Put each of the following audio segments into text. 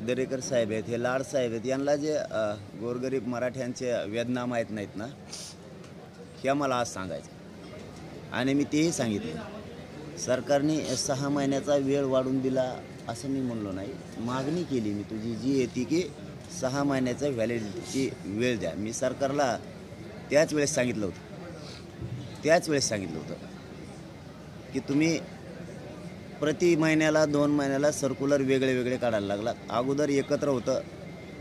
दरेकर साहेब आहेत, हे लाड साहेब आहेत, यांना जे गोरगरीब मराठ्यांचे वेदना माहीत नाहीत ना, हे मला आज सांगायचं. आणि मी तेही सांगितलं, सरकारने 6 महिन्याचा वेळ वाढवून दिला असं मी म्हणलो नाही. मागणी केली मी तुझी जी येते की 6 महिन्याचा व्हॅलिडिटीची वेळ द्या. मी सरकारला त्याच वेळेस सांगितलं होतं की तुम्ही प्रति महिन्याला 2 महिन्याला सर्क्युलर वेगळे वेगळे काढायला लागलात. अगोदर एकत्र होतं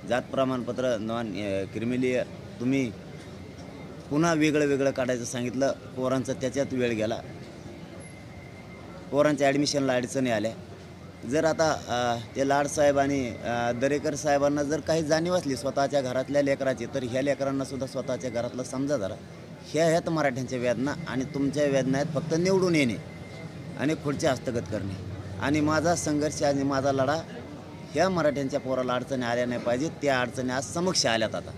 जात प्रमाणपत्र नॉन क्रिमिनल, तुम्ही पुन्हा वेगळं वेगळं काढायचं सांगितलं. पोरांचा त्याच्यात वेळ गेला, पोरांच्या ॲडमिशनला अडचणी आल्या. जर आता ते लाडसाहेब आणि दरेकर साहेबांना जर काही जाणीव असली स्वतःच्या घरातल्या लेकराची, तर ह्या लेकरांनासुद्धा स्वतःच्या घरातलं समजा जरा. ह्या ह्यात मराठ्यांच्या वेदना आणि तुमच्या वेदना आहेत फक्त निवडून येणे आणि खुर्च्या हस्तगत करणे. आणि माझा संघर्ष आणि माझा लढा ह्या मराठ्यांच्या पोराला अडचणी आल्या नाही पाहिजे. त्या अडचणी आज समक्ष आल्यात. आता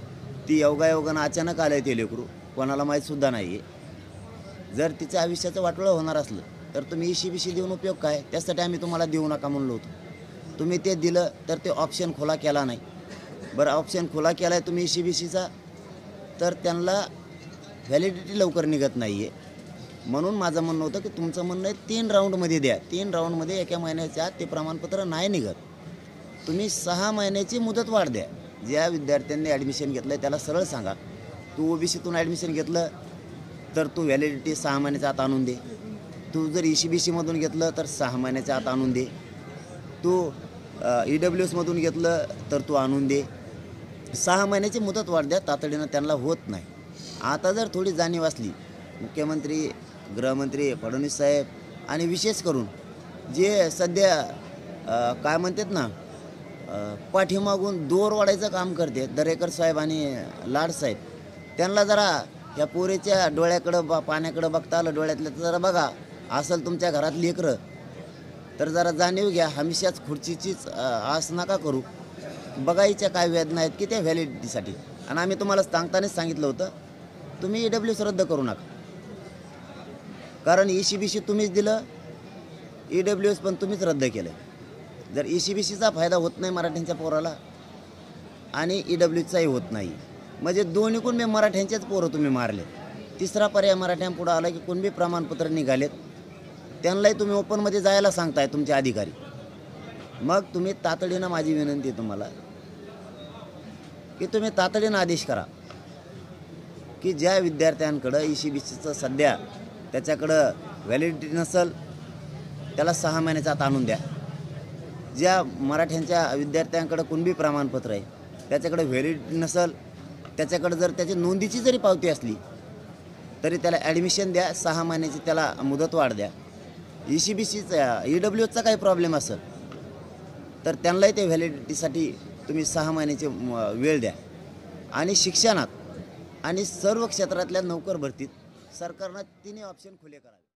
ती योगायोगानं अचानक आलं ते लेकरू, कोणाला माहीतसुद्धा नाही आहे. जर तिच्या आयुष्याचं वाटोळं होणार असलं तर तुम्ही ECBC देऊन उपयोग काय? त्यासाठी आम्ही तुम्हाला देऊ नका म्हणलो होतो. तुम्ही ते दिलं तर ते ऑप्शन खुला केला नाही. बरं, ऑप्शन खुला केला आहे तुम्ही ECBCचा, तर त्यांना व्हॅलिडिटी लवकर निघत नाही आहे. म्हणून माझं म्हणणं होतं की तुमचं म्हणणं आहे 3 राऊंडमध्ये द्या. 3 राऊंडमध्ये एका महिन्याच्या आत ते प्रमाणपत्र नाही निघत. तुम्ही 6 महिन्याची मुदत वाढ द्या. ज्या विद्यार्थ्यांनी ॲडमिशन घेतलं आहे त्याला सरळ सांगा, तू OBCतून ॲडमिशन घेतलं तर तू व्हॅलिडिटी 6 महिन्याच्या आत आणून दे. तू जर ECBCमधून घेतलं तर 6 महिन्याच्या आत आणून दे. तू EWSमधून घेतलं तर तू आणून दे. 6 महिन्याची मुदत वाढ द्या. तातडीनं त्यांना होत नाही. आता जर थोडी जाणीव असली, मुख्यमंत्री, गृहमंत्री फडणवीस साहेब आणि विशेष करून जे सध्या काय म्हणतात ना, पाठीमागून दोर वाढायचं काम करते दरेकर साहेब आणि लाड साहेब, त्यांना जरा ह्या पोरीच्या डोळ्याकडं पाण्याकडं बघता आलं, डोळ्यातलं तर जरा बघा. असेल तुमच्या घरात लेकरं तर जरा जाणीव घ्या. हमेशाच खुर्चीचीच आस नका करू. बघायच्या काय वेदना आहेत की त्या व्हॅलिडिटीसाठी. आणि आम्ही तुम्हाला सांगतानाच सांगितलं होतं, तुम्ही EWS रद्द करू नका. कारण ECBC तुम्हीच दिलं, EWS पण तुम्हीच रद्द केलं. जर ECBCचा फायदा होत नाही मराठ्यांच्या पोराला आणि EWSचाही होत नाही, म्हणजे दोन्हीकडून मराठ्यांचेच पोरं तुम्ही मारले. तिसरा पर्याय मराठ्यांपुढं आला की कोणबी प्रमाणपत्र निघालेत त्यांनाही तुम्ही ओपनमध्ये जायला सांगताय तुमचे अधिकारी. मग तुम्ही तातडीनं, माझी विनंती आहे तुम्हाला की तुम्ही तातडीनं आदेश करा की ज्या विद्यार्थ्यांकडं ECBCचं सध्या त्याच्याकडं व्हॅलिडिटी नसेल त्याला 6 महिन्याच्या आत आणून द्या. ज्या मराठ्यांच्या विद्यार्थ्यांकडं कुणबी प्रमाणपत्र आहे त्याच्याकडे व्हॅलिडिटी नसेल, त्याच्याकडे जर त्याची नोंदीची जरी पावती असली तरी त्याला ॲडमिशन द्या. 6 महिन्याची त्याला मुदत वाढ द्या. ECBCचा EWSचा काही प्रॉब्लेम असेल तर त्यांनाही ते व्हॅलिडिटीसाठी तुम्ही 6 महिन्याची वेळ द्या. आणि शिक्षणात आणि सर्व क्षेत्रातल्या नोकर भरतीत सरकारनं 3 ऑप्शन खुले करावे.